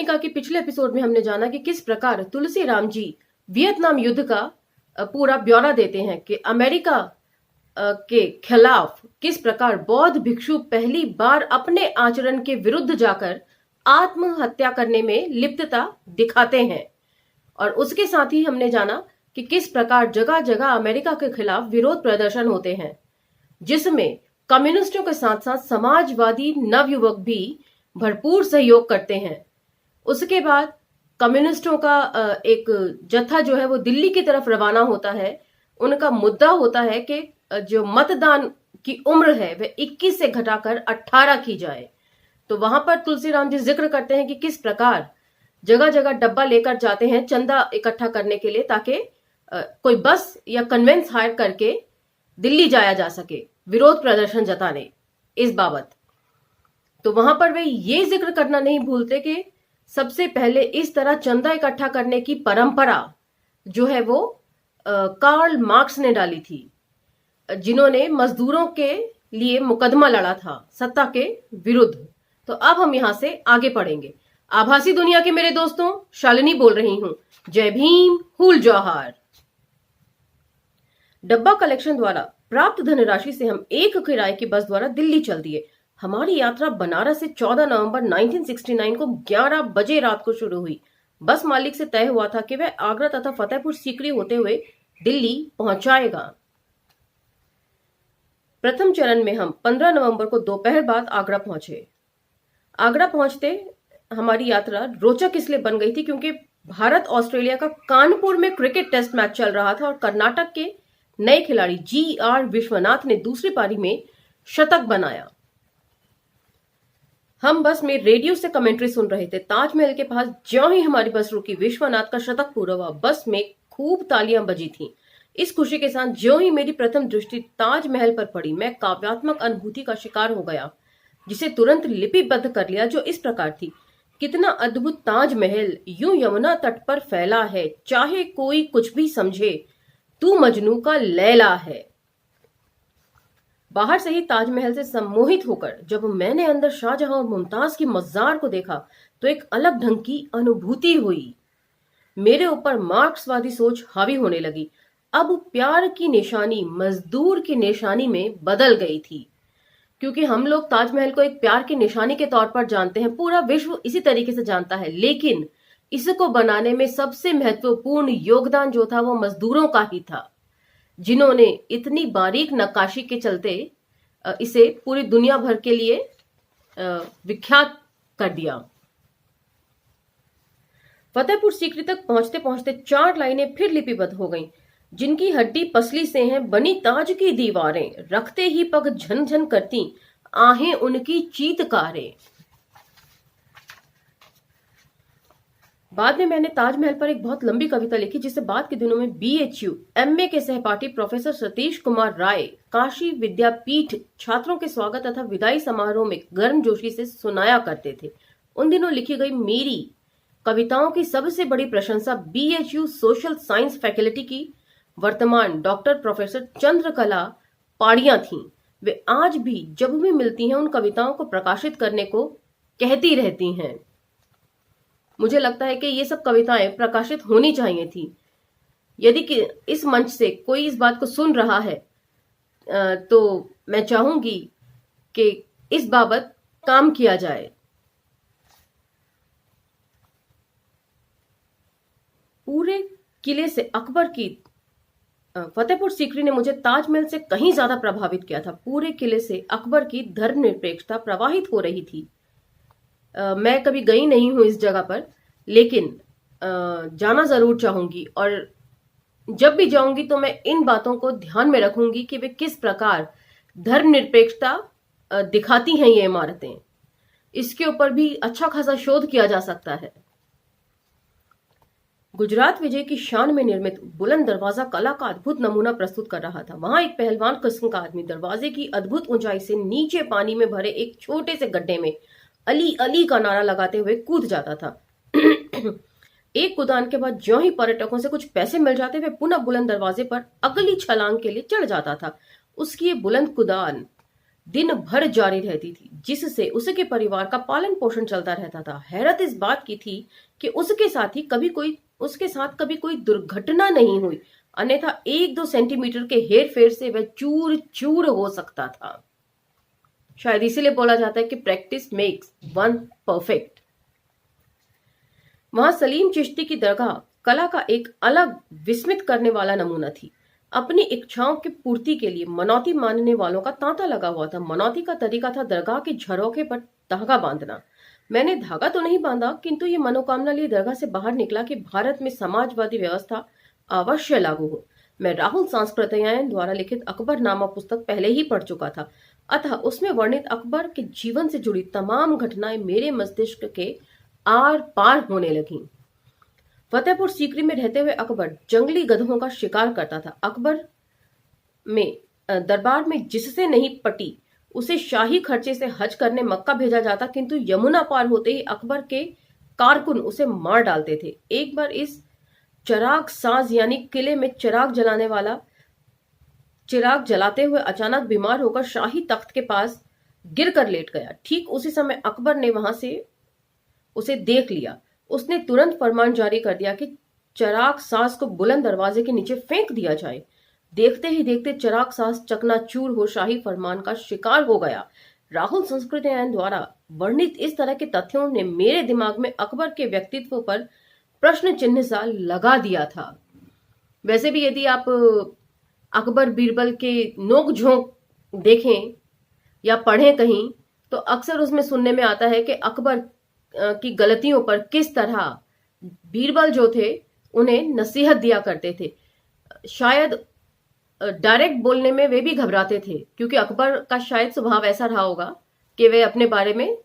कहानिका के पिछले एपिसोड में हमने जाना कि किस प्रकार तुलसी राम जी वियतनाम युद्ध का पूरा ब्यौरा देते हैं कि अमेरिका के खिलाफ किस प्रकार बौद्ध भिक्षु पहली बार अपने आचरण के विरुद्ध जाकर आत्महत्या करने में लिप्तता दिखाते हैं। और उसके साथ ही हमने जाना कि किस प्रकार जगह जगह अमेरिका के खिलाफ विरोध प्रदर्शन होते हैं, जिसमें कम्युनिस्टों के साथ साथ समाजवादी नवयुवक भी भरपूर सहयोग करते हैं। उसके बाद कम्युनिस्टों का एक जत्था जो है वो दिल्ली की तरफ रवाना होता है। उनका मुद्दा होता है कि जो मतदान की उम्र है वह 21 से घटाकर 18 की जाए। तो वहां पर तुलसीराम जी जिक्र करते हैं कि किस प्रकार जगह जगह डब्बा लेकर जाते हैं चंदा इकट्ठा करने के लिए, ताकि कोई बस या कन्वेंस हायर करके दिल्ली जाया जा सके विरोध प्रदर्शन जताने इस बाबत। तो वहां पर वे ये जिक्र करना नहीं भूलते कि सबसे पहले इस तरह चंदा इकट्ठा करने की परंपरा जो है वो कार्ल मार्क्स ने डाली थी, जिन्होंने मजदूरों के लिए मुकदमा लड़ा था सत्ता के विरुद्ध। तो अब हम यहां से आगे पढ़ेंगे। आभासी दुनिया के मेरे दोस्तों, शालिनी बोल रही हूं। जय भीम, हुल जौहार। डब्बा कलेक्शन द्वारा प्राप्त धनराशि से हम एक किराए की बस द्वारा दिल्ली चल दिए। हमारी यात्रा बनारस से 14 नवंबर 1969 को 11 बजे रात को शुरू हुई। बस मालिक से तय हुआ था कि वह आगरा तथा फतेहपुर सीकरी होते हुए दिल्ली पहुंचाएगा। प्रथम चरण में हम 15 नवंबर को दोपहर बाद आगरा पहुंचे। आगरा पहुंचते हमारी यात्रा रोचक इसलिए बन गई थी क्योंकि भारत ऑस्ट्रेलिया का कानपुर में क्रिकेट टेस्ट मैच चल रहा था और कर्नाटक के नए खिलाड़ी GR विश्वनाथ ने दूसरी पारी में शतक बनाया। हम बस में रेडियो से कमेंट्री सुन रहे थे। ताजमहल के पास ज्यों ही हमारी बस रुकी, विश्वनाथ का शतक पूरा हुआ। बस में खूब तालियां बजी थीं। इस खुशी के साथ ज्यों ही मेरी प्रथम दृष्टि ताजमहल पर पड़ी, मैं काव्यात्मक अनुभूति का शिकार हो गया, जिसे तुरंत लिपिबद्ध कर लिया, जो इस प्रकार थी। कितना अद्भुत ताजमहल यूं यमुना तट पर फैला है, चाहे कोई कुछ भी समझे, तू मजनू का लैला है। बाहर से ही ताजमहल से सम्मोहित होकर जब मैंने अंदर शाहजहां और मुमताज की मज़ार को देखा तो एक अलग ढंग की अनुभूति हुई। मेरे ऊपर मार्क्सवादी सोच हावी होने लगी। अब प्यार की निशानी मजदूर की निशानी में बदल गई थी, क्योंकि हम लोग ताजमहल को एक प्यार की निशानी के तौर पर जानते हैं। पूरा विश्व इसी तरीके से जानता है, लेकिन इसको बनाने में सबसे महत्वपूर्ण योगदान जो था वो मजदूरों का ही था, जिन्होंने इतनी बारीक नक्काशी के चलते इसे पूरी दुनिया भर के लिए विख्यात कर दिया। फतेहपुर सीकरी तक पहुंचते पहुंचते 4 लाइनें फिर लिपिबद्ध हो गईं। जिनकी हड्डी पसली से हैं बनी ताज की दीवारें, रखते ही पग झनझन करती आहें उनकी चीतकारें। बाद में मैंने ताजमहल पर एक बहुत लंबी कविता लिखी, जिसे बाद के दिनों में BHU MA के सहपाठी प्रोफेसर सतीश कुमार राय काशी विद्यापीठ छात्रों के स्वागत तथा विदाई समारोह में गर्मजोशी से सुनाया करते थे। उन दिनों लिखी गई मेरी कविताओं की सबसे बड़ी प्रशंसा BHU सोशल साइंस फैकल्टी की वर्तमान डॉक्टर प्रोफेसर चंद्रकला पाड़ियां थीं। वे आज भी जब भी मिलती हैं उन कविताओं को प्रकाशित करने को कहती रहती हैं। मुझे लगता है कि ये सब कविताएं प्रकाशित होनी चाहिए थी। यदि कि इस मंच से कोई इस बात को सुन रहा है तो मैं चाहूंगी कि इस बाबत काम किया जाए। पूरे किले से अकबर की फतेहपुर सीकरी ने मुझे ताजमहल से कहीं ज्यादा प्रभावित किया था। पूरे किले से अकबर की धर्मनिरपेक्षता प्रवाहित हो रही थी। मैं कभी गई नहीं हूं इस जगह पर, लेकिन जाना जरूर चाहूंगी, और जब भी जाऊंगी तो मैं इन बातों को ध्यान में रखूंगी कि वे किस प्रकार धर्मनिरपेक्षता दिखाती हैं ये इमारतें। इसके ऊपर भी अच्छा खासा शोध किया जा सकता है। गुजरात विजय की शान में निर्मित बुलंद दरवाजा कला का अद्भुत नमूना प्रस्तुत कर रहा था। वहां एक पहलवान किस्म का आदमी दरवाजे की अद्भुत ऊंचाई से नीचे पानी में भरे एक छोटे से गड्ढे में अली अली का नारा लगाते हुए कूद जाता था। एक कूदान के बाद ज्यों ही पर्यटकों से कुछ पैसे मिल जाते वे पुनः बुलंद दरवाजे पर अगली छलांग के लिए चढ़ जाता था। उसकी ये बुलंद कूदान दिन भर जारी रहती थी, जिससे उसके परिवार का पालन पोषण चलता रहता था। हैरत इस बात की थी कि उसके साथ कभी कोई दुर्घटना नहीं हुई, अन्यथा 1-2 सेंटीमीटर के हेर फेर से वह चूर चूर हो सकता था। शायद इसीलिए बोला जाता है कि प्रैक्टिस मेक्स वन परफेक्ट। वहां सलीम चिश्ती की दरगाह कला का एक अलग विस्मित करने वाला नमूना थी। अपनी इच्छाओं की पूर्ति के लिए मनौती मानने वालों का तांता लगा हुआ था। मनौती का तरीका था दरगाह के झरोखे पर धागा बांधना। मैंने धागा तो नहीं बांधा, किंतु ये मनोकामना लिए दरगाह से बाहर निकला कि भारत में समाजवादी व्यवस्था अवश्य लागू हो। मैं राहुल सांस्कृत्यायन द्वारा लिखित अकबर नामा पुस्तक पहले ही पढ़ चुका था, अतः उसमें वर्णित अकबर के जीवन से जुड़ी तमाम घटनाएं मेरे मस्तिष्क के आर पार होने लगी। फतेहपुर सीकरी में रहते हुए अकबर जंगली गधों का शिकार करता था। अकबर में दरबार में जिससे नहीं पटी उसे शाही खर्चे से हज करने मक्का भेजा जाता, किंतु यमुना पार होते ही अकबर के कारकुन उसे मार डालते थे। एक बार इस चिराग साज यानी किले में चिराग जलाते हुए अचानक बीमार होकर शाही तख्त के पास गिरकर लेट गया। ठीक उसी समय अकबर ने वहां से उसे देख लिया। उसने तुरंत फरमान जारी कर दिया कि चिराग साज को बुलंद दरवाजे के नीचे फेंक दिया जाए। देखते ही देखते चिराग साज चकनाचूर हो शाही फरमान का शिकार हो गया। राहुल संस्कृत्यायन द्वारा वर्णित इस तरह के तथ्यों ने मेरे दिमाग में अकबर के व्यक्तित्व पर प्रश्न चिन्ह सा लगा दिया था। वैसे भी यदि आप अकबर बीरबल के नोक झोंक देखें या पढ़ें कहीं, तो अक्सर उसमें सुनने में आता है कि अकबर की गलतियों पर किस तरह बीरबल जो थे उन्हें नसीहत दिया करते थे। शायद डायरेक्ट बोलने में वे भी घबराते थे, क्योंकि अकबर का शायद स्वभाव ऐसा रहा होगा कि वे अपने बारे में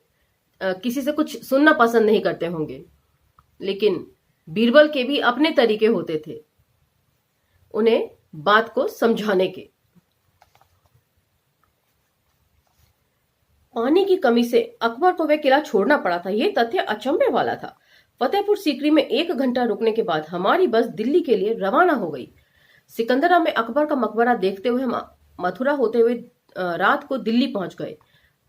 किसी से कुछ सुनना पसंद नहीं करते होंगे। लेकिन बीरबल के भी अपने तरीके होते थे उन्हें बात को समझाने के। पानी की कमी से अकबर को वह किला छोड़ना पड़ा था, यह तथ्य अचंभे वाला था। फतेहपुर सीकरी में 1 घंटा रुकने के बाद हमारी बस दिल्ली के लिए रवाना हो गई। सिकंदरा में अकबर का मकबरा देखते हुए हम मथुरा होते हुए रात को दिल्ली पहुंच गए।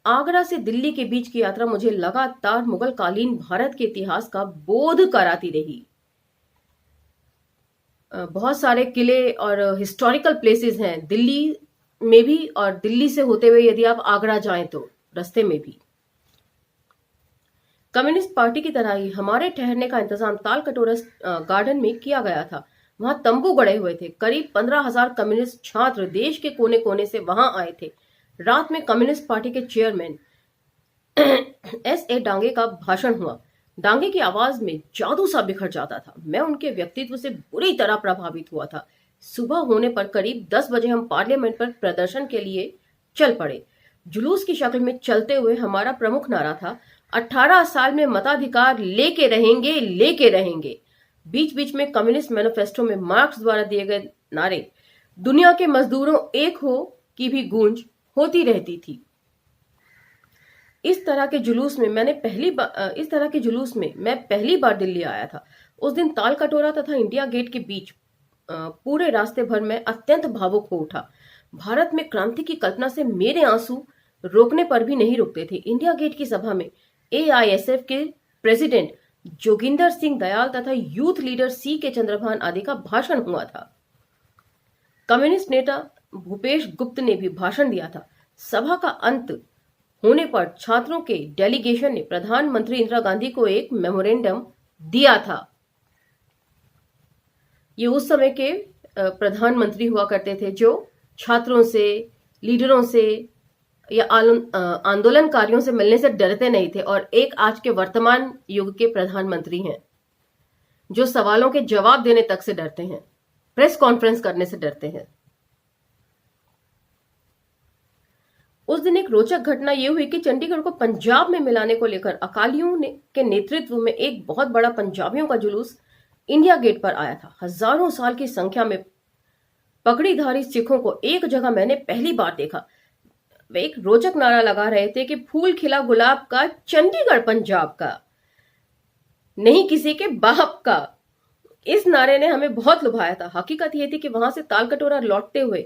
आगरा से दिल्ली के बीच की यात्रा मुझे लगातार मुगल कालीन भारत के इतिहास का बोध कराती रही। बहुत सारे किले और हिस्टोरिकल प्लेसेस हैं दिल्ली में भी, और दिल्ली से होते हुए यदि आप आगरा जाएं तो रास्ते में भी। कम्युनिस्ट पार्टी की तरह ही हमारे ठहरने का इंतजाम ताल कटोरा गार्डन में किया गया था। वहां तंबू गड़े हुए थे। करीब 15,000 कम्युनिस्ट छात्र देश के कोने कोने से वहां आए थे। रात में कम्युनिस्ट पार्टी के चेयरमैन S.A. डांगे का भाषण हुआ। डांगे की आवाज में जादू सा बिखर जाता था। मैं उनके व्यक्तित्व से बुरी तरह प्रभावित हुआ था। सुबह होने पर करीब 10 बजे हम पार्लियामेंट पर प्रदर्शन के लिए चल पड़े। जुलूस की शक्ल में चलते हुए हमारा प्रमुख नारा था, 18 साल में मताधिकार लेके रहेंगे, लेके रहेंगे। बीच बीच में कम्युनिस्ट मैनिफेस्टो में मार्क्स द्वारा दिए गए नारे, दुनिया के मजदूरों एक हो की भी गूंज होती रहती थी। इस तरह के जुलूस में मैं पहली बार दिल्ली आया था। उस दिन ताल कटोरा तथा इंडिया गेट के बीच पूरे रास्ते भर में अत्यंत भावुक हो उठा। भारत में क्रांति की कल्पना से मेरे आंसू रोकने पर भी नहीं रुकते थे। इंडिया गेट की सभा में AISF के प्रेसिडेंट जोगिंदर सिंह दयाल तथा यूथ लीडर C.K. चंद्रभान आदि का भाषण हुआ था। कम्युनिस्ट नेता भूपेश गुप्त ने भी भाषण दिया था। सभा का अंत होने पर छात्रों के डेलीगेशन ने प्रधानमंत्री इंदिरा गांधी को एक मेमोरेंडम दिया था। ये उस समय के प्रधानमंत्री हुआ करते थे जो छात्रों से, लीडरों से या आंदोलनकारियों से मिलने से डरते नहीं थे, और एक आज के वर्तमान युग के प्रधानमंत्री हैं जो सवालों के जवाब देने तक से डरते हैं, प्रेस कॉन्फ्रेंस करने से डरते हैं। उस दिन एक रोचक घटना यह हुई कि चंडीगढ़ को पंजाब में मिलाने को लेकर अकालियों के नेतृत्व में एक बहुत बड़ा पंजाबियों का जुलूस इंडिया गेट पर आया था। हजारों साल की संख्या में पगड़ीधारी सिखों को एक जगह मैंने पहली बार देखा। वे एक रोचक नारा लगा रहे थे कि फूल खिला गुलाब का, चंडीगढ़ पंजाब का, नहीं किसी के बाप का। इस नारे ने हमें बहुत लुभाया था। हकीकत यह थी कि वहां से तालकटोरा लौटते हुए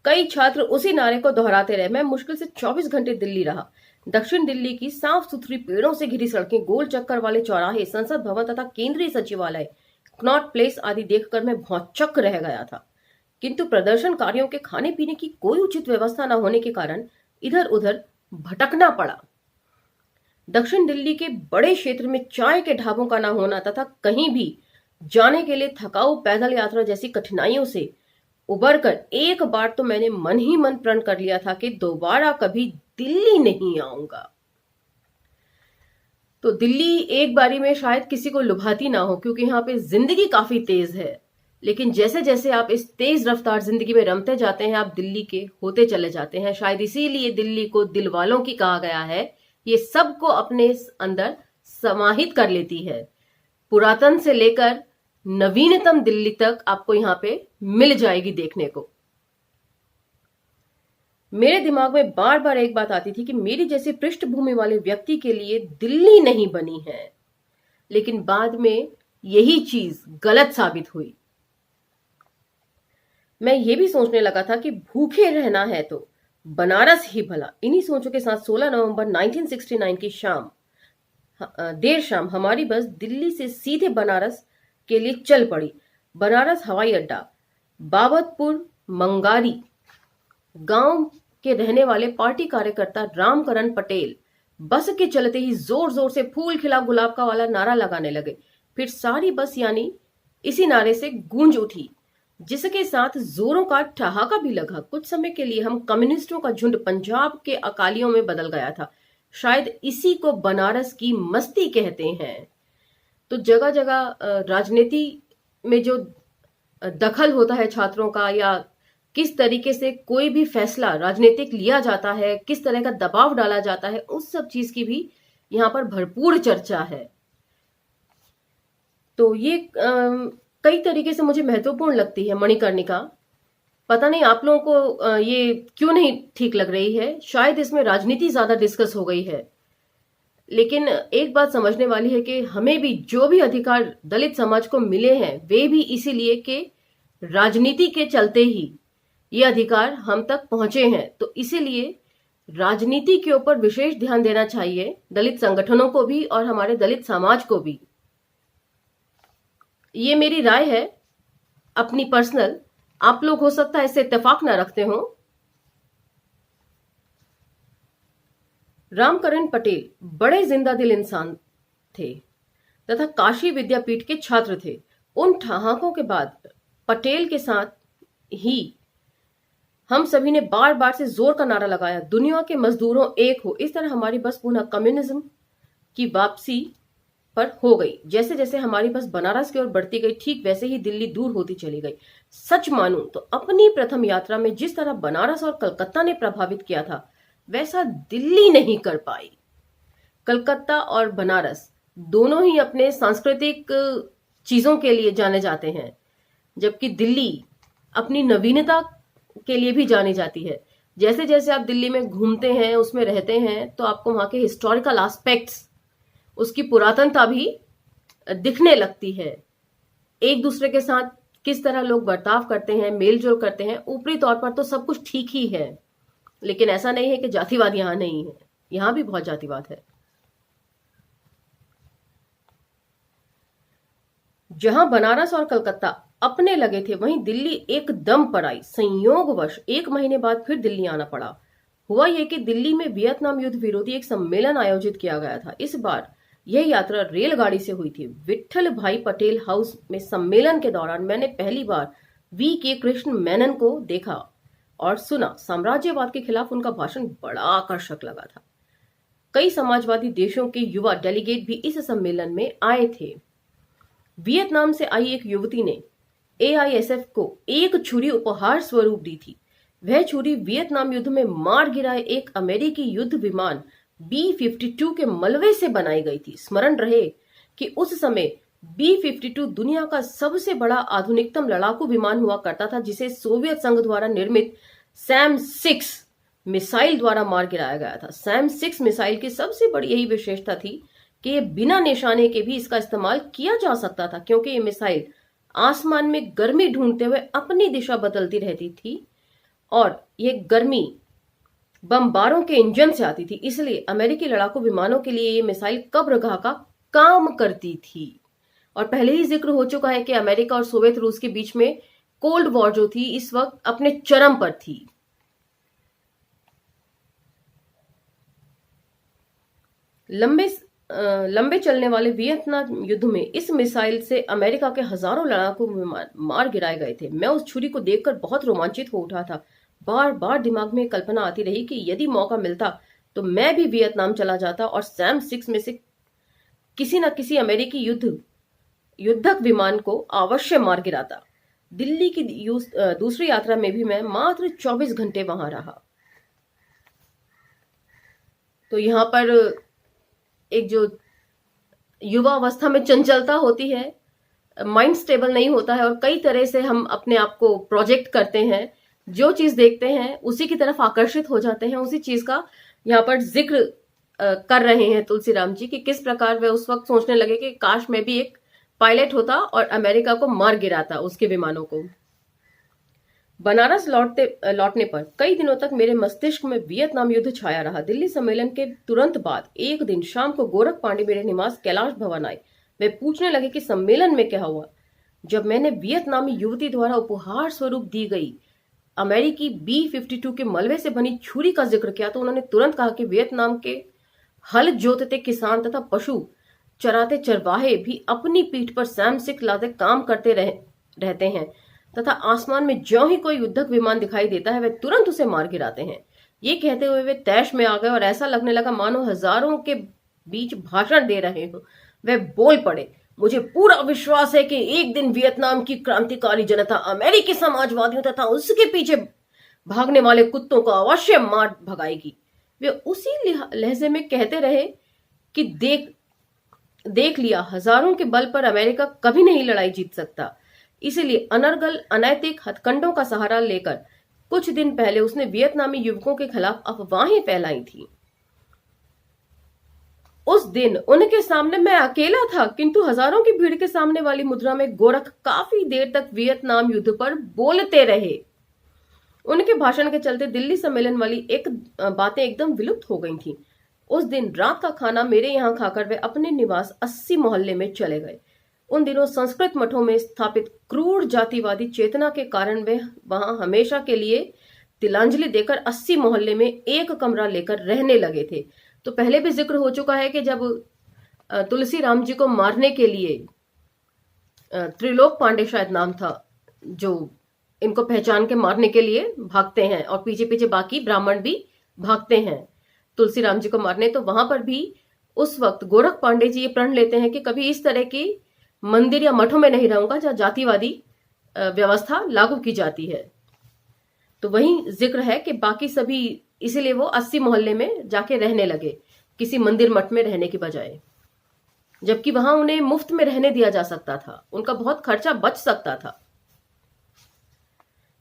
कई छात्र उसी नारे को दोहराते रहे। मैं मुश्किल से 24 घंटे दिल्ली रहा। दक्षिण दिल्ली की साफ सुथरी पेड़ों से घिरी सड़कें, गोल चक्कर वाले चौराहे, संसद भवन तथा केंद्रीय सचिवालय, कनॉट प्लेस आदि देखकर मैं भौंचक्क रह गया था। किंतु प्रदर्शनकारियों के खाने पीने की कोई उचित व्यवस्था न होने के कारण इधर उधर भटकना पड़ा। दक्षिण दिल्ली के बड़े क्षेत्र में चाय के ढाबों का न होना तथा कहीं भी जाने के लिए थकाऊ पैदल यात्रा जैसी कठिनाइयों से उबरकर एक बार तो मैंने मन ही मन प्रण कर लिया था कि दोबारा कभी दिल्ली नहीं आऊंगा। तो दिल्ली एक बारी में शायद किसी को लुभाती ना हो, क्योंकि यहाँ पे जिंदगी काफी तेज है। लेकिन जैसे जैसे आप इस तेज रफ्तार जिंदगी में रमते जाते हैं, आप दिल्ली के होते चले जाते हैं। शायद इसीलिए दिल्ली को दिल वालों की कहा गया है। ये सबको अपने अंदर समाहित कर लेती है। पुरातन से लेकर नवीनतम दिल्ली तक आपको यहाँ पे मिल जाएगी देखने को। मेरे दिमाग में बार बार एक बात आती थी कि मेरी जैसी पृष्ठभूमि वाले व्यक्ति के लिए दिल्ली नहीं बनी है। लेकिन बाद में यही चीज गलत साबित हुई। मैं ये भी सोचने लगा था कि भूखे रहना है तो बनारस ही भला। इन्हीं सोचों के साथ 16 नवंबर 1969 की शाम, देर शाम, हमारी बस दिल्ली से सीधे बनारस के लिए चल पड़ी। बनारस हवाई अड्डा, बाबतपुर मंगारी गांव के रहने वाले पार्टी कार्यकर्ता रामकरण पटेल बस के चलते ही जोर जोर से फूल खिला गुलाब का वाला नारा लगाने लगे। फिर सारी बस यानी इसी नारे से गूंज उठी, जिसके साथ जोरों का ठहाका भी लगा। कुछ समय के लिए हम कम्युनिस्टों का झुंड पंजाब के अकालियों में बदल गया था। शायद इसी को बनारस की मस्ती कहते हैं। तो जगह जगह राजनीति में जो दखल होता है छात्रों का, या किस तरीके से कोई भी फैसला राजनीतिक लिया जाता है, किस तरह का दबाव डाला जाता है, उस सब चीज की भी यहाँ पर भरपूर चर्चा है। तो ये कई तरीके से मुझे महत्वपूर्ण लगती है मणिकर्णिका। पता नहीं आप लोगों को ये क्यों नहीं ठीक लग रही है। शायद इसमें राजनीति ज्यादा डिस्कस हो गई है। लेकिन एक बात समझने वाली है कि हमें भी जो भी अधिकार दलित समाज को मिले हैं, वे भी इसीलिए कि राजनीति के चलते ही ये अधिकार हम तक पहुंचे हैं। तो इसीलिए राजनीति के ऊपर विशेष ध्यान देना चाहिए, दलित संगठनों को भी और हमारे दलित समाज को भी। ये मेरी राय है, अपनी पर्सनल। आप लोग हो सकता है इससे इत्तेफाक ना रखते हो। रामकरण पटेल बड़े जिंदा दिल इंसान थे तथा काशी विद्यापीठ के छात्र थे। उन ठहाकों के बाद पटेल के साथ ही हम सभी ने बार बार से जोर का नारा लगाया, दुनिया के मजदूरों एक हो। इस तरह हमारी बस पुनः कम्युनिज्म की वापसी पर हो गई। जैसे जैसे हमारी बस बनारस की ओर बढ़ती गई, ठीक वैसे ही दिल्ली दूर होती चली गई। सच मानूं तो अपनी प्रथम यात्रा में जिस तरह बनारस और कलकत्ता ने प्रभावित किया था, वैसा दिल्ली नहीं कर पाई। कलकत्ता और बनारस दोनों ही अपने सांस्कृतिक चीजों के लिए जाने जाते हैं, जबकि दिल्ली अपनी नवीनता के लिए भी जानी जाती है। जैसे जैसे आप दिल्ली में घूमते हैं, उसमें रहते हैं, तो आपको वहां के हिस्टोरिकल एस्पेक्ट्स, उसकी पुरातनता भी दिखने लगती है। एक दूसरे के साथ किस तरह लोग बर्ताव करते हैं, मेलजोल करते हैं। ऊपरी तौर पर तो सब कुछ ठीक ही है, लेकिन ऐसा नहीं है कि जातिवाद यहां नहीं है। यहां भी बहुत जातिवाद है। जहां बनारस और कलकत्ता अपने लगे थे, वहीं दिल्ली एकदम पर आई। संयोगवश 1 महीने बाद फिर दिल्ली आना पड़ा। हुआ यह कि दिल्ली में वियतनाम युद्ध विरोधी एक सम्मेलन आयोजित किया गया था। इस बार यह यात्रा रेलगाड़ी से हुई थी। विट्ठल भाई पटेल हाउस में सम्मेलन के दौरान मैंने पहली बार V.K. कृष्ण मेनन को देखा और सुना। साम्राज्यवाद के खिलाफ उनका भाषण बड़ा आकर्षक लगा था। कई समाजवादी देशों के युवा डेलीगेट भी इस सम्मेलन में आए थे। वियतनाम से आई एक युवती ने AISF को एक छुरी उपहार स्वरूप दी थी। वह छुरी वियतनाम युद्ध में मार गिराए एक अमेरिकी युद्ध विमान B-52 के मलबे से बनाई गई थी। स्मरण रहे कि उस समय B-52 दुनिया का सबसे बड़ा आधुनिकतम लड़ाकू विमान हुआ करता था, जिसे सोवियत संघ द्वारा निर्मित सैम 6 मिसाइल द्वारा मार गिराया गया था। सैम 6 मिसाइल की सबसे बड़ी यही विशेषता थी कि ये बिना निशाने के भी इसका इस्तेमाल किया जा सकता था, क्योंकि ये मिसाइल आसमान में गर्मी ढूंढते हुए अपनी दिशा बदलती रहती थी और ये गर्मी बमबारों के इंजन से आती थी, इसलिए अमेरिकी लड़ाकू विमानों के लिए ये मिसाइल कब्रगाह का काम करती थी। और पहले ही जिक्र हो चुका है कि अमेरिका और सोवियत रूस के बीच में कोल्ड वॉर जो थी इस वक्त अपने चरम पर थी। लंबे चलने वाले वियतनाम युद्ध में इस मिसाइल से अमेरिका के हजारों लड़ाकू विमान मार गिराए गए थे। मैं उस छुरी को देखकर बहुत रोमांचित हो उठा था। बार बार दिमाग में कल्पना आती रही कि यदि मौका मिलता तो मैं भी वियतनाम चला जाता और सैम 6 में से किसी न किसी अमेरिकी युद्धक विमान को अवश्य मार गिराता। दिल्ली की दूसरी यात्रा में भी मैं मात्र 24 घंटे वहां रहा। तो यहाँ पर एक जो युवा अवस्था में चंचलता होती है, माइंड स्टेबल नहीं होता है और कई तरह से हम अपने आप को प्रोजेक्ट करते हैं, जो चीज देखते हैं उसी की तरफ आकर्षित हो जाते हैं। उसी चीज का यहाँ पर जिक्र कर रहे हैं तुलसीराम जी कि किस प्रकार वे उस वक्त सोचने लगे कि काश मैं भी एक पायलट होता और अमेरिका को मार गिराता उसके विमानों को। बनारस लौटने पर कई दिनों तक मेरे मस्तिष्क में वियतनाम युद्ध छाया रहा। दिल्ली सम्मेलन के तुरंत बाद एक दिन शाम को गोरख पांडे मेरे निवास कैलाश भवन आए। वे पूछने लगे कि सम्मेलन में क्या हुआ। जब मैंने वियतनामी युवती द्वारा उपहार स्वरूप दी गई अमेरिकी B-52 के मलबे से बनी छुरी का जिक्र किया तो उन्होंने तुरंत कहा कि वियतनाम के हल जोतते किसान तथा पशु चराते चरवाहे भी अपनी पीठ पर सैम 6 लादे काम करते रहते हैं तथा आसमान में ज्यों ही कोई युद्धक विमान दिखाई देता है वे तुरंत उसे मार गिराते हैं। ये कहते हुए वे तैश में आ गए और ऐसा लगने लगा मानो हजारों के बीच भाषण दे रहे हो। वे बोल पड़े, मुझे पूरा विश्वास है कि एक दिन वियतनाम की क्रांतिकारी जनता अमेरिकी समाजवादियों तथा उसके पीछे भागने वाले कुत्तों को अवश्य मार भगाएगी। वे उसी लहजे में कहते रहे कि देख लिया, हजारों के बल पर अमेरिका कभी नहीं लड़ाई जीत सकता। इसीलिए अनर्गल अनैतिक हथकंडों का सहारा लेकर कुछ दिन पहले उसने वियतनामी युवकों के खिलाफ अफवाहें फैलाई थी। उस दिन उनके सामने मैं अकेला था, किंतु हजारों की भीड़ के सामने वाली मुद्रा में गोरख काफी देर तक वियतनाम युद्ध पर बोलते रहे। उनके भाषण के चलते दिल्ली सम्मेलन वाली बातें एकदम विलुप्त हो गई थीं। उस दिन रात का खाना मेरे यहाँ खाकर वे अपने निवास 80 मोहल्ले में चले गए। उन दिनों संस्कृत मठों में स्थापित क्रूर जातिवादी चेतना के कारण वे वहां हमेशा के लिए तिलांजलि देकर 80 मोहल्ले में एक कमरा लेकर रहने लगे थे। तो पहले भी जिक्र हो चुका है कि जब तुलसीराम जी को मारने के लिए त्रिलोक पांडे शायद नाम था, जो इनको पहचान के मारने के लिए भागते हैं और पीछे पीछे बाकी ब्राह्मण भी भागते हैं तुलसीराम जी को मारने। तो वहां पर भी उस वक्त गोरख पांडे जी ये प्रण लेते हैं कि कभी इस तरह की मंदिर या मठों में नहीं रहूंगा जहां जातिवादी व्यवस्था लागू की जाती है। तो वही जिक्र है कि बाकी सभी, इसीलिए वो 80 मोहल्ले में जाके रहने लगे किसी मंदिर मठ में रहने की बजाय, जबकि वहां उन्हें मुफ्त में रहने दिया जा सकता था, उनका बहुत खर्चा बच सकता था।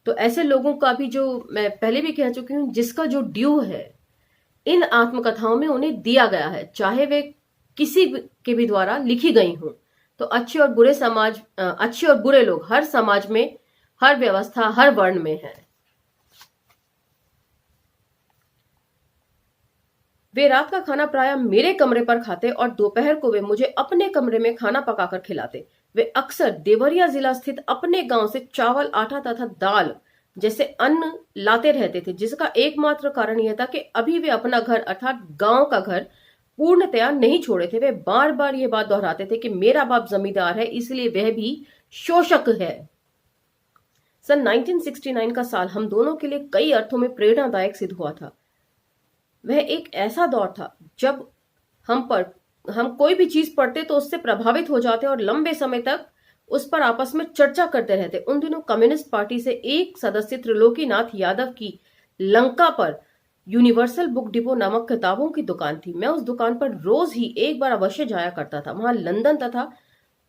तो ऐसे लोगों का भी, जो मैं पहले भी कह चुकी हूं, जिसका जो ड्यू है इन आत्मकथाओं में उन्हें दिया गया है, चाहे वे किसी के भी द्वारा लिखी गई हों। तो अच्छे और बुरे लोग हर समाज में, हर व्यवस्था, हर वर्ण में हैं। वे रात का खाना प्रायः मेरे कमरे पर खाते और दोपहर को वे मुझे अपने कमरे में खाना पकाकर खिलाते। वे अक्सर देवरिया जिला स्थित अपने गांव से चावल, आटा तथा दाल जैसे अन्न लाते रहते थे, जिसका एकमात्र कारण यह था कि अभी वे अपना घर अर्थात गांव का घर पूर्णतया नहीं छोड़े थे। वे बार बार ये बात दोहराते थे कि मेरा बाप जमींदार है, इसलिए वह भी शोषक है। सन 1969 का साल हम दोनों के लिए कई अर्थों में प्रेरणादायक सिद्ध हुआ था। वह एक ऐसा दौर था जब हम कोई भी चीज पढ़ते तो उससे प्रभावित हो जाते और लंबे समय तक उस पर आपस में चर्चा करते रहते। उन दिनों कम्युनिस्ट पार्टी से एक सदस्य त्रिलोकीनाथ यादव की लंका पर यूनिवर्सल बुक डिपो नामक किताबों की दुकान थी। मैं उस दुकान पर रोज ही एक बार अवश्य जाया करता था। वहां लंदन तथा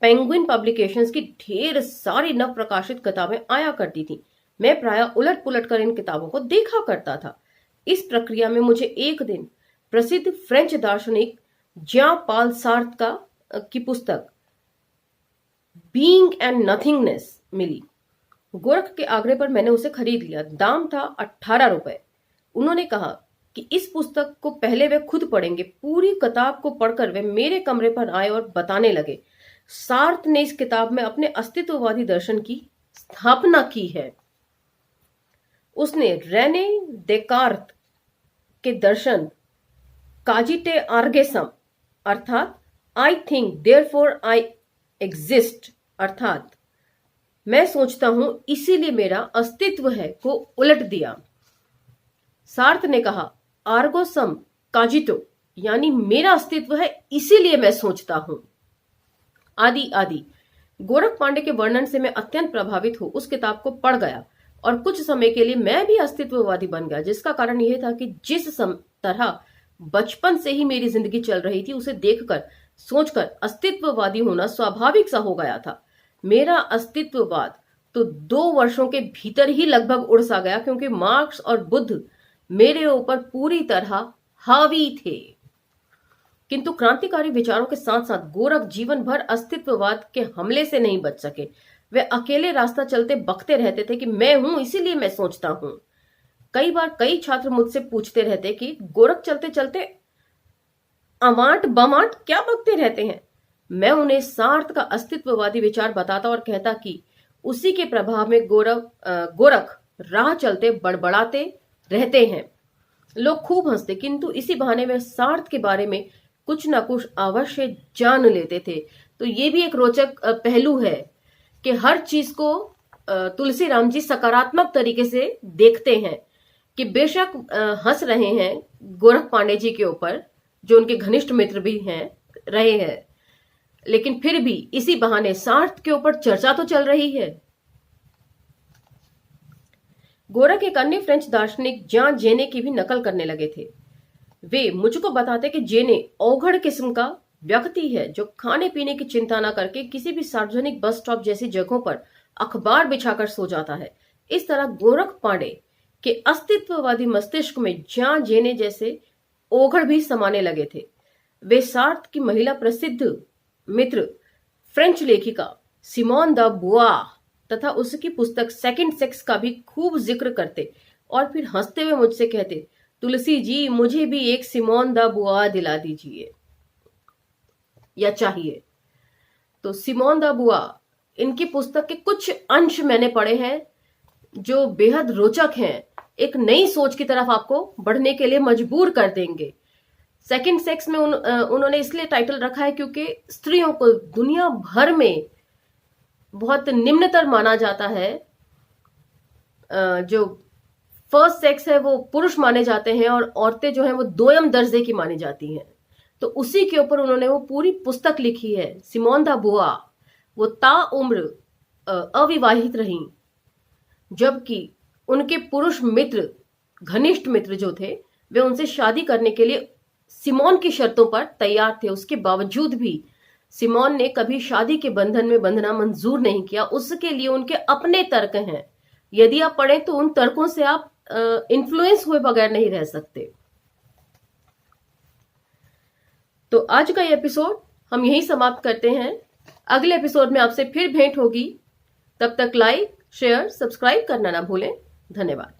पेंगुइन पब्लिकेशंस की ढेर सारी नव प्रकाशित किताबें आया करती थी। मैं प्रायः उलट पुलट कर इन किताबों को देखा करता था। इस प्रक्रिया में मुझे एक दिन प्रसिद्ध फ्रेंच दार्शनिक ज्यां पाल सार्त्र की पुस्तक बीइंग एंड नथिंगनेस मिली। गोरख के आग्रह पर मैंने उसे खरीद लिया। दाम था 18 रुपए। उन्होंने कहा कि इस पुस्तक को पहले वे खुद पढ़ेंगे। पूरी किताब को पढ़कर वे मेरे कमरे पर आए और बताने लगे, सार्त्र ने इस किताब में अपने अस्तित्ववादी दर्शन की स्थापना की है। उसने रेने देकार्त के दर्शन काजिटे आर्गेसम अर्थात I think therefore I exist अर्थात मैं सोचता हूं इसीलिए मेरा अस्तित्व है को उलट दिया। सार्त्र ने कहा आर्गोसम काजिटो यानी मेरा अस्तित्व है इसीलिए मैं सोचता हूं, आदि आदि। गोरख पांडे के वर्णन से मैं अत्यंत प्रभावित हो उस किताब को पढ़ गया और कुछ समय के लिए मैं भी अस्तित्ववादी बन गया, जिसका कारण यह था कि जिस तरह बचपन से ही मेरी जिंदगी चल रही थी उसे देखकर सोचकर अस्तित्ववादी होना स्वाभाविक सा हो गया था। मेरा अस्तित्ववाद तो 2 वर्षों के भीतर ही लगभग उड़ सा गया, क्योंकि मार्क्स और बुद्ध मेरे ऊपर पूरी तरह हावी थे। किंतु क्रांतिकारी विचारों के साथ साथ गोरख जीवन भर अस्तित्ववाद के हमले से नहीं बच सके। वे अकेले रास्ता चलते बकते रहते थे कि मैं हूं इसीलिए मैं सोचता हूं। कई बार कई छात्र मुझसे पूछते रहते कि गोरख चलते चलते अवांट बवांट क्या बकते रहते हैं। मैं उन्हें सार्थ का अस्तित्ववादी विचार बताता और कहता कि उसी के प्रभाव में गोरख राह चलते बड़बड़ाते रहते हैं। लोग खूब हंसते, किंतु इसी बहाने वे सार्थ के बारे में कुछ न कुछ अवश्य जान लेते थे। तो ये भी एक रोचक पहलू है कि हर चीज को तुलसीराम जी सकारात्मक तरीके से देखते हैं कि बेशक हंस रहे हैं गोरख पांडे जी के ऊपर, जो उनके घनिष्ठ मित्र भी हैं रहे हैं, लेकिन फिर भी इसी बहाने सार्थ के ऊपर चर्चा तो चल रही है। गोरख एक अन्य फ्रेंच दार्शनिक जॉन जेने की भी नकल करने लगे थे। वे मुझको बताते कि जेने औघड़ किस्म का व्यक्ति है जो खाने पीने की चिंता न करके किसी भी सार्वजनिक बस स्टॉप जैसी जगहों पर अखबार बिछाकर सो जाता है। इस तरह गोरख पांडे के अस्तित्ववादी मस्तिष्क में जॉन जेने जैसे ओघड़ भी समाने लगे थे। वे सार्थ की महिला प्रसिद्ध मित्र फ्रेंच लेखिका सिमोन द बुआ तथा उसकी पुस्तक सेकंड सेक्स का भी खूब जिक्र करते और फिर हंसते हुए मुझसे कहते, तुलसी जी मुझे भी एक सिमोन द बुआ दिला दीजिए या चाहिए। तो सिमोन द बुआ, इनकी पुस्तक के कुछ अंश मैंने पढ़े हैं जो बेहद रोचक हैं, एक नई सोच की तरफ आपको बढ़ने के लिए मजबूर कर देंगे। सेकंड सेक्स में उन्होंने इसलिए टाइटल रखा है क्योंकि स्त्रियों को दुनिया भर में बहुत निम्नतर माना जाता है। जो फर्स्ट सेक्स है वो पुरुष माने जाते हैं और औरतें जो हैं वो दोयम दर्जे की मानी जाती हैं। तो उसी के ऊपर उन्होंने वो पूरी पुस्तक लिखी है। सिमोन द बुआ वो ताउम्र अविवाहित रहीं, जबकि उनके पुरुष मित्र, घनिष्ठ मित्र जो थे, वे उनसे शादी करने के लिए सिमोन की शर्तों पर तैयार थे। उसके बावजूद भी सिमोन ने कभी शादी के बंधन में बंधना मंजूर नहीं किया। उसके लिए उनके अपने तर्क हैं। यदि आप पढ़ें तो उन तर्कों से आप इन्फ्लुएंस हुए बगैर नहीं रह सकते। तो आज का ये एपिसोड हम यहीं समाप्त करते हैं। अगले एपिसोड में आपसे फिर भेंट होगी। तब तक लाइक, शेयर, सब्सक्राइब करना ना भूलें। धन्यवाद।